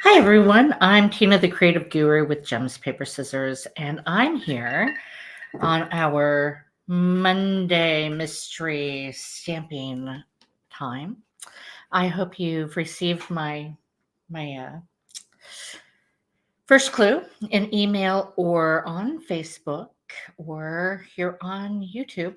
Hi everyone, I'm Tina the Creative Guru with Gems, Paper, Scissors, and I'm here on our Monday mystery stamping time. I hope you've received my first clue in email or on Facebook or here on YouTube.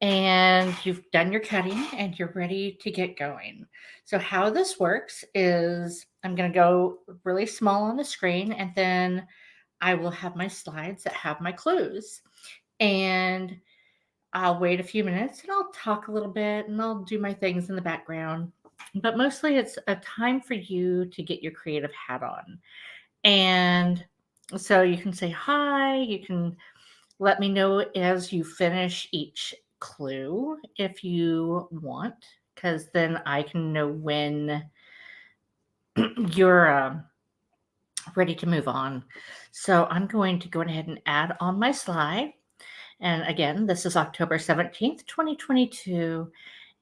And you've done your cutting and you're ready to get going. So how this works is I'm going to go really small on the screen and then I will have my slides that have my clues. And I'll wait a few minutes and I'll talk a little bit and I'll do my things in the background. But mostly it's a time for you to get your creative hat on. And so you can say hi, you can let me know as you finish each clue if you want, because then I can know when you're ready to move on. So I'm going to go ahead and add on my slide. And again, this is October 17th, 2022,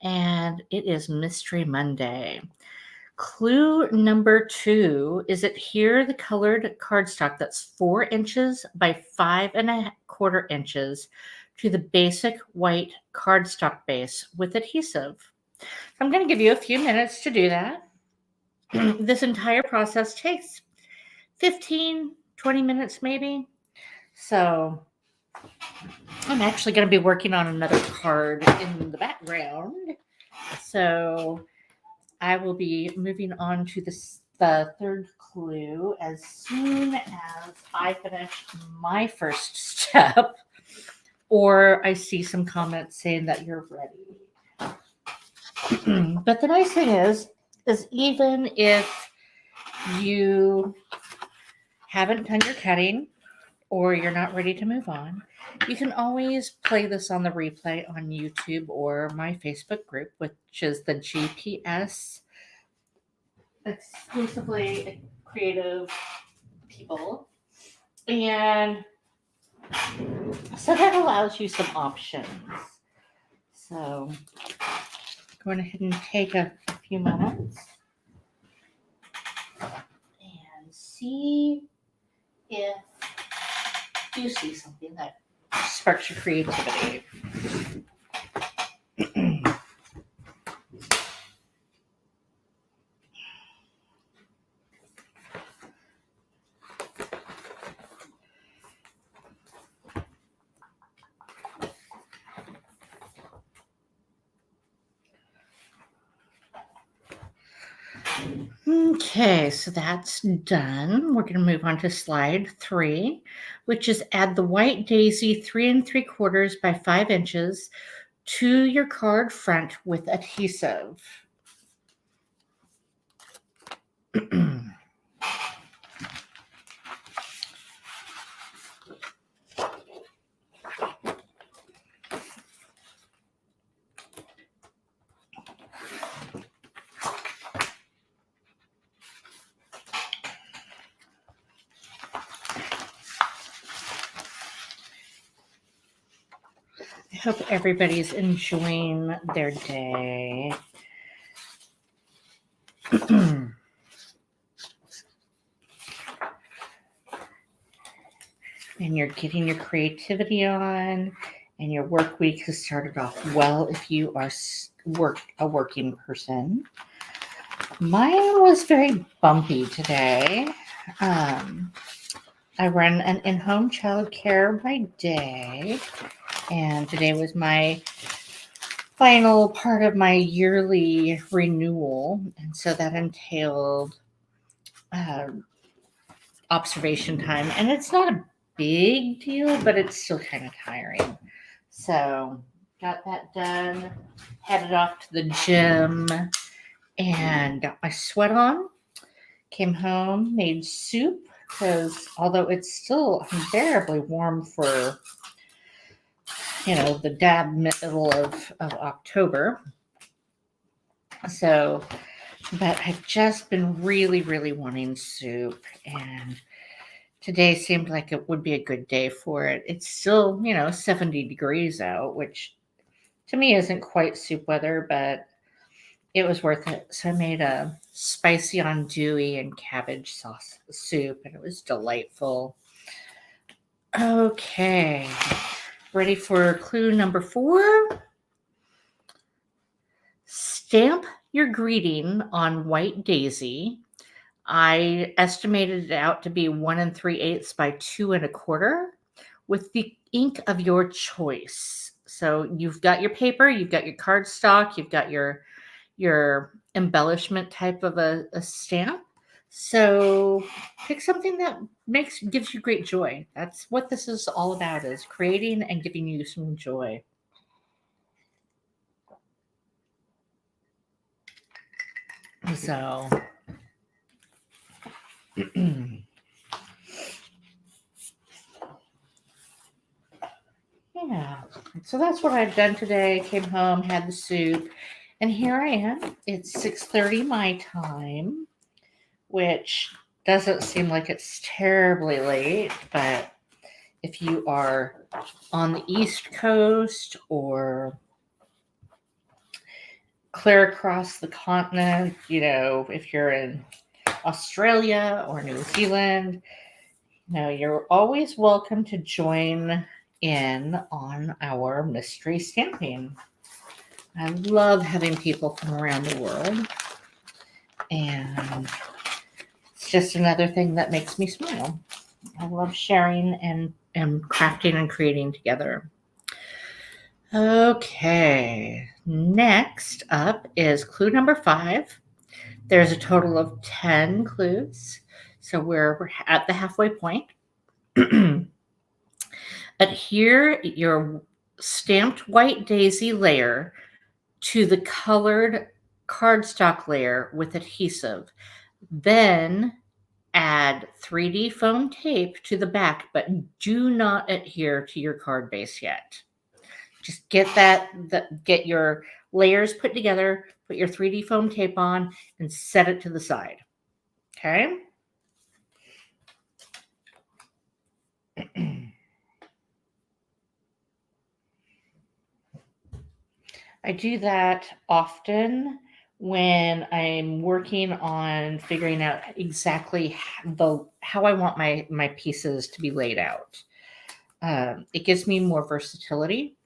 and it is Mystery Monday. Clue number 2 is adhere the colored cardstock that's 4 inches by 5.25 inches to the basic white cardstock base with adhesive. I'm going to give you a few minutes to do that. This entire process takes 15-20 minutes maybe. So I'm actually going to be working on another card in the background. So I will be moving on to the third clue as soon as I finish my first step or I see some comments saying that you're ready. But the nice thing is even if you haven't done your cutting or you're not ready to move on, you can always play this on the replay on YouTube or my Facebook group, which is the GPS exclusively creative people. And so that allows you some options. So going ahead and take a few minutes and see if you see something that sparks your creativity. Okay, so that's done. We're going to move on to slide 3, which is add the white daisy 3 3/4 by 5 inches to your card front with adhesive. I hope everybody's enjoying their day. And you're getting your creativity on, and your work week has started off well if you are a working person. Mine was very bumpy today. I run an in-home childcare by day, and today was my final part of my yearly renewal, and so that entailed observation time, and it's not a big deal, but it's still kind of tiring. So got that done, headed off to the gym, and got my sweat on. Came home, made soup, because although it's still unbearably warm for the dab middle of October. So, but I've just been really, really wanting soup, and today seemed like it would be a good day for it. It's still, 70 degrees out, which to me isn't quite soup weather, but it was worth it. So I made a spicy andouille and cabbage sauce soup, and it was delightful. Okay, ready for clue number 4? Stamp your greeting on white daisy. I estimated it out to be 1 3/8 by 2 1/4 with the ink of your choice. So you've got your paper, you've got your cardstock, you've got your embellishment type of a stamp. So pick something that gives you great joy. That's what this is all about, is creating and giving you some joy. So yeah. So that's what I've done today. Came home, had the soup, and here I am. It's 6:30 my time, which doesn't seem like it's terribly late, but if you are on the East Coast or clear across the continent, if you're in Australia or New Zealand, you're always welcome to join in on our mystery stamping. I love having people from around the world, and it's just another thing that makes me smile. I love sharing and crafting and creating together. Okay, next up is clue number 5. There's a total of 10 clues, so we're at the halfway point. Adhere your stamped white daisy layer to the colored cardstock layer with adhesive. Then add 3D foam tape to the back, but do not adhere to your card base yet. Just get your layers put together, put your 3D foam tape on, and set it to the side. Okay? I do that often when I'm working on figuring out exactly how I want my pieces to be laid out. It gives me more versatility,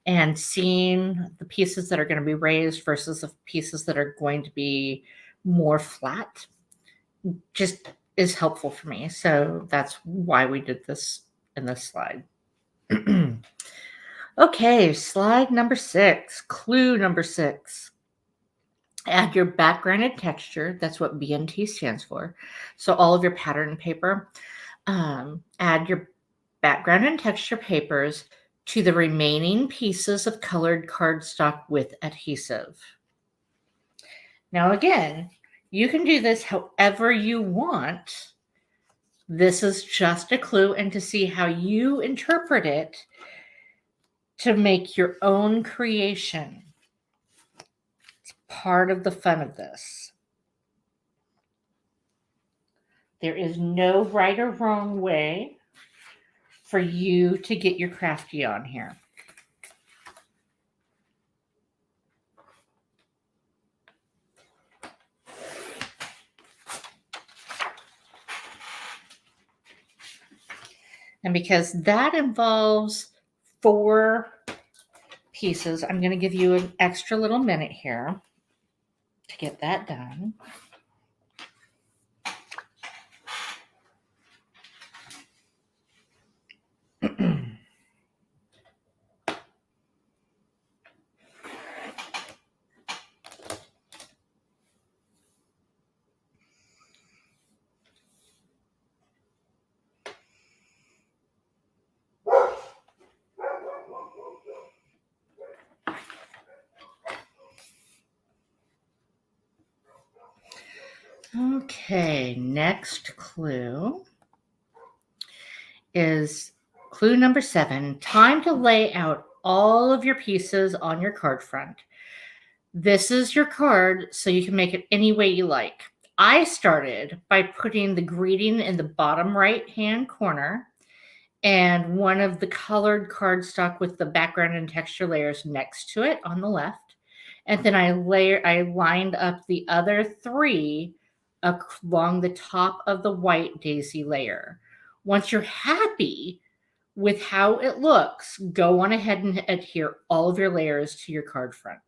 and seeing the pieces that are going to be raised versus the pieces that are going to be more flat just is helpful for me. So that's why we did this in this slide. Okay, slide number 6, clue number 6. Add your background and texture. That's what BNT stands for. So all of your pattern paper. Add your background and texture papers to the remaining pieces of colored cardstock with adhesive. Now again, you can do this however you want. This is just a clue and to see how you interpret it to make your own creation. It's part of the fun of this. There is no right or wrong way for you to get your crafty on here. And because that involves 4 pieces, I'm going to give you an extra little minute here to get that done. Okay, next clue is clue number 7. Time to lay out all of your pieces on your card front. This is your card, so you can make it any way you like. I started by putting the greeting in the bottom right-hand corner and one of the colored cardstock with the background and texture layers next to it on the left. And then I lined up the other 3 along the top of the white daisy layer. Once you're happy with how it looks, go on ahead and adhere all of your layers to your card front.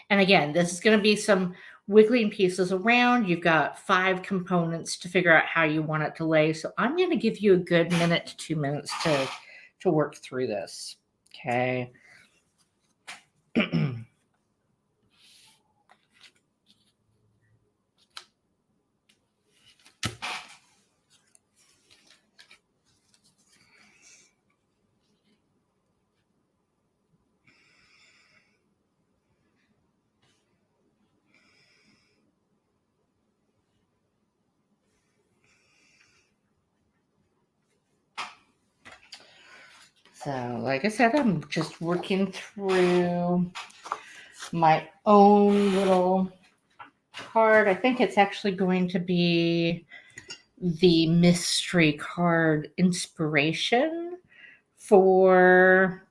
And again, this is going to be some wiggling pieces around. You've got 5 components to figure out how you want it to lay. So I'm going to give you a good minute to 2 minutes to work through this. Okay. So, like I said, I'm just working through my own little card. I think it's actually going to be the mystery card inspiration for,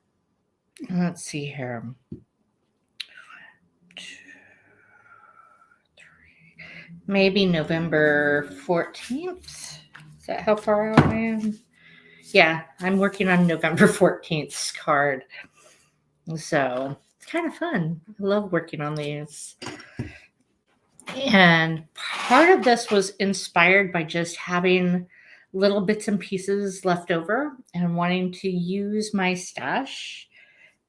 let's see here. 2, 3, maybe November 14th. Is that how far out I am? Yeah, I'm working on November 14th's card. So it's kind of fun. I love working on these. And part of this was inspired by just having little bits and pieces left over and wanting to use my stash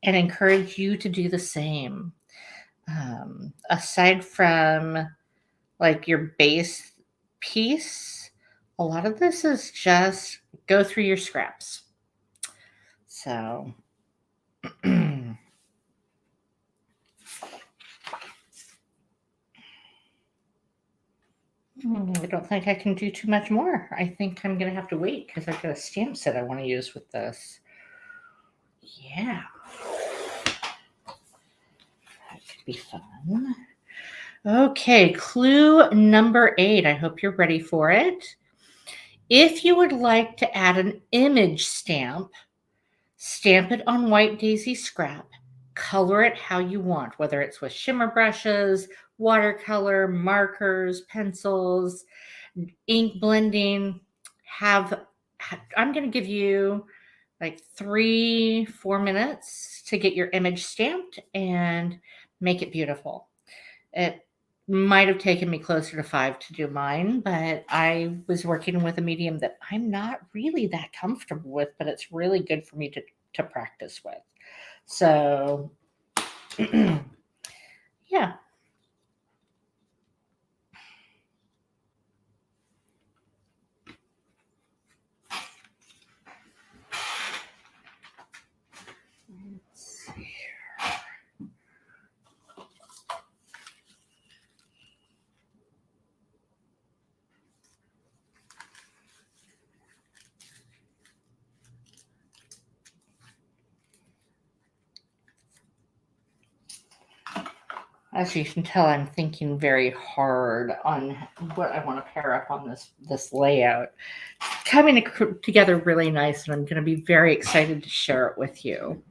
and encourage you to do the same. Aside from like your base piece, a lot of this is just go through your scraps. So I don't think I can do too much more. I think I'm going to have to wait because I've got a stamp set I want to use with this. Yeah. That could be fun. Okay, clue number 8. I hope you're ready for it. If you would like to add an image stamp, stamp it on white daisy scrap. Color it how you want, whether it's with shimmer brushes, watercolor, markers, pencils, ink blending. I'm going to give you like 3-4 minutes to get your image stamped and make it beautiful. It might have taken me closer to 5 to do mine, but I was working with a medium that I'm not really that comfortable with, but it's really good for me to practice with. So yeah. Let's see here. As you can tell, I'm thinking very hard on what I want to pair up on this layout. It's coming together really nice, and I'm going to be very excited to share it with you.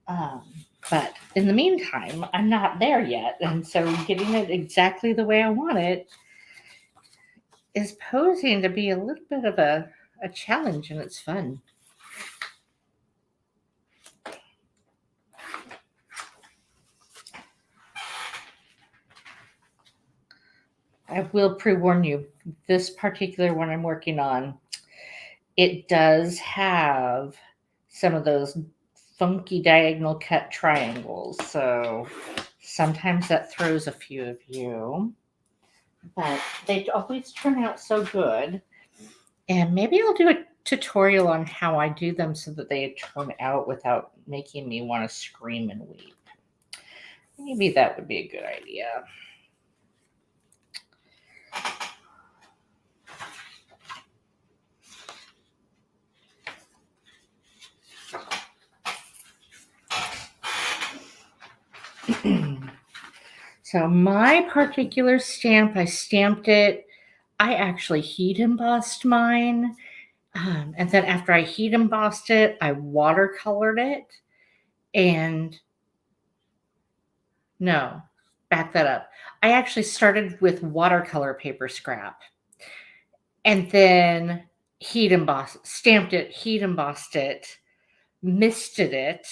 But in the meantime, I'm not there yet, and so getting it exactly the way I want it is posing to be a little bit of a challenge, and it's fun. I will pre-warn you, this particular one I'm working on, it does have some of those funky diagonal cut triangles. So sometimes that throws a few of you, but they always turn out so good. And maybe I'll do a tutorial on how I do them so that they turn out without making me want to scream and weep. Maybe that would be a good idea. So my particular stamp, I stamped it. I actually heat embossed mine. And then after I heat embossed it, I watercolored it. And No, back that up. I actually started with watercolor paper scrap and then heat embossed, stamped it, heat embossed it, misted it,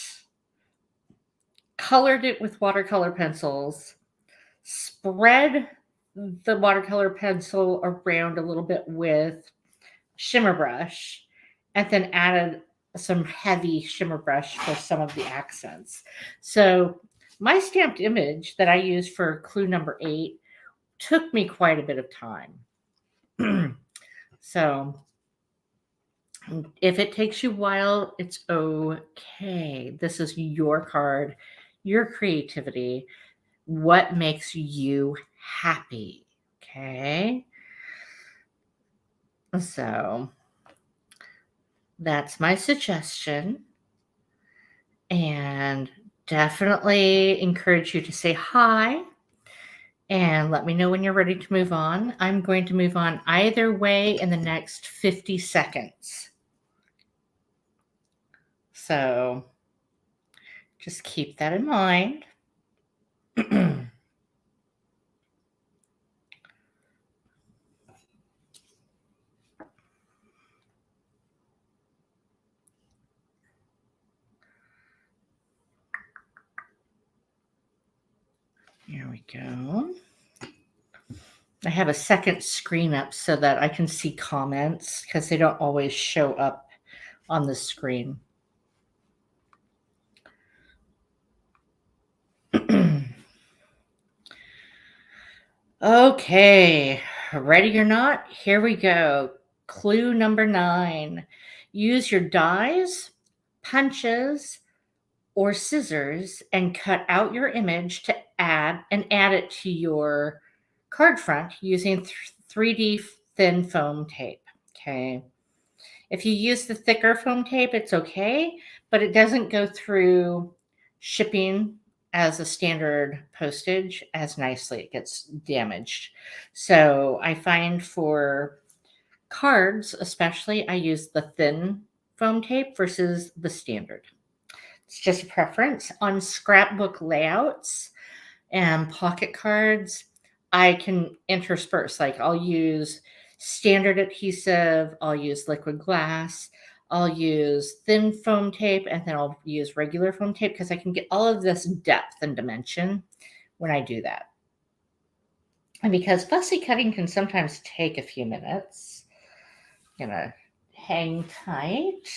colored it with watercolor pencils, spread the watercolor pencil around a little bit with shimmer brush, and then added some heavy shimmer brush for some of the accents. So my stamped image that I used for clue number 8 took me quite a bit of time. So if it takes you a while, it's okay. This is your card, your creativity, what makes you happy. Okay. So that's my suggestion. And definitely encourage you to say hi and let me know when you're ready to move on. I'm going to move on either way in the next 50 seconds. So just keep that in mind. Here we go. I have a second screen up so that I can see comments because they don't always show up on the screen. Okay, ready or not, here we go. Clue number 9. Use your dies, punches, or scissors and cut out your image to add it to your card front using 3D thin foam tape. Okay. If you use the thicker foam tape, it's okay, but it doesn't go through shipping as a standard postage as nicely. It gets damaged. So I find for cards, especially, I use the thin foam tape versus the standard. It's just a preference. On scrapbook layouts and pocket cards, I can intersperse. Like I'll use standard adhesive, I'll use liquid glass, I'll use thin foam tape, and then I'll use regular foam tape because I can get all of this depth and dimension when I do that. And because fussy cutting can sometimes take a few minutes, I'm gonna hang tight.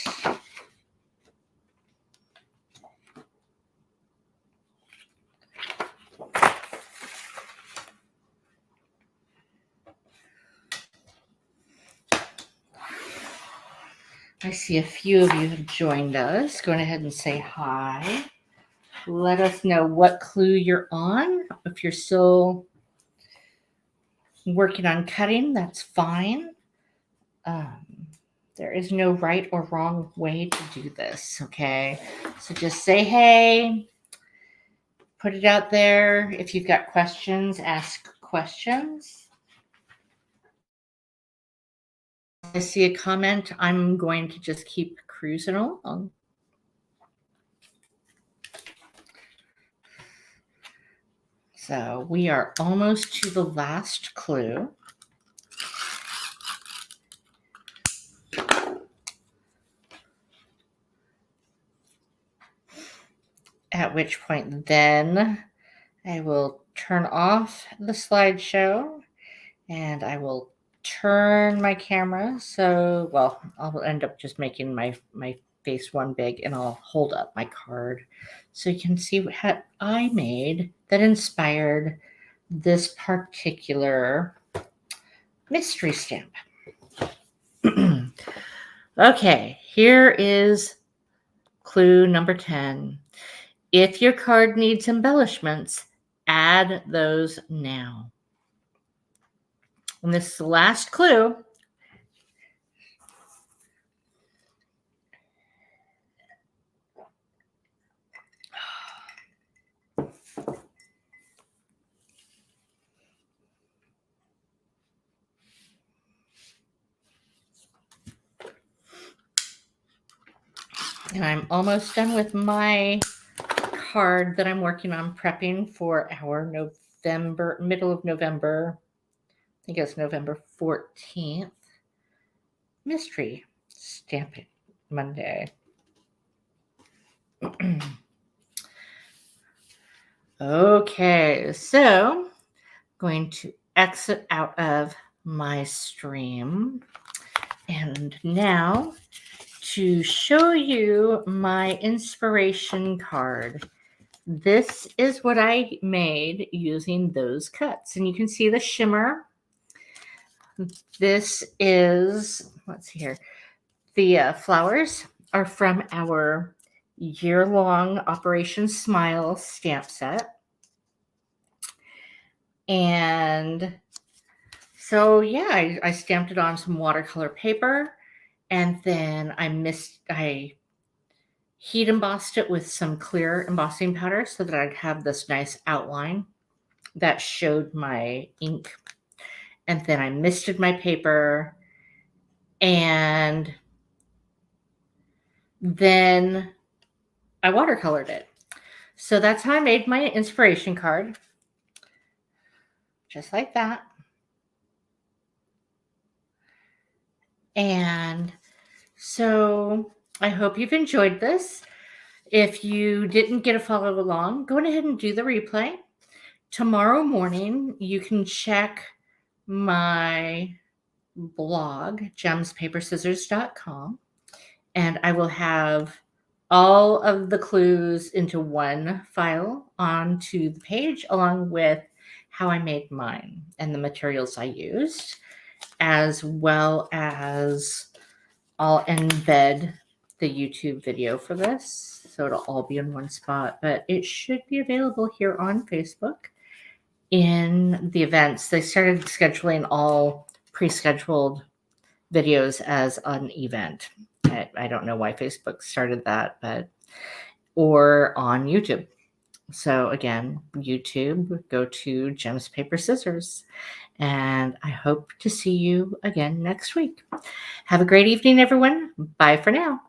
I see a few of you have joined us. Go ahead and say hi. Let us know what clue you're on. If you're still working on cutting, that's fine. There is no right or wrong way to do this, okay? So just say hey, put it out there. If you've got questions, ask questions. I see a comment. I'm going to just keep cruising along. So we are almost to the last clue. At which point then I will turn off the slideshow and I will turn my camera. So, well, I'll end up just making my face one big and I'll hold up my card so you can see what I made that inspired this particular mystery stamp. Okay, here is clue number 10. If your card needs embellishments, add those now. And this is the last clue. And I'm almost done with my card that I'm working on prepping for our middle of November, I think it's November 14th, mystery stamping Monday. Okay, so going to exit out of my stream. And now to show you my inspiration card. This is what I made using those cuts. And you can see the shimmer. This is, let's see here, the flowers are from our year-long Operation Smile stamp set. And so, yeah, I stamped it on some watercolor paper, and then I heat embossed it with some clear embossing powder so that I'd have this nice outline that showed my ink. And then I misted my paper, and then I watercolored it. So that's how I made my inspiration card. Just like that. And so I hope you've enjoyed this. If you didn't get to follow along, go ahead and do the replay. Tomorrow morning, you can check my blog, gemspaperscissors.com, and I will have all of the clues into one file onto the page, along with how I made mine and the materials I used, as well as I'll embed the YouTube video for this, so it'll all be in one spot, but it should be available here on Facebook in the events. They started scheduling all pre-scheduled videos as an event. I don't know why Facebook started that, or on YouTube. So again, YouTube, go to Gems, Paper, Scissors. And I hope to see you again next week. Have a great evening, everyone. Bye for now.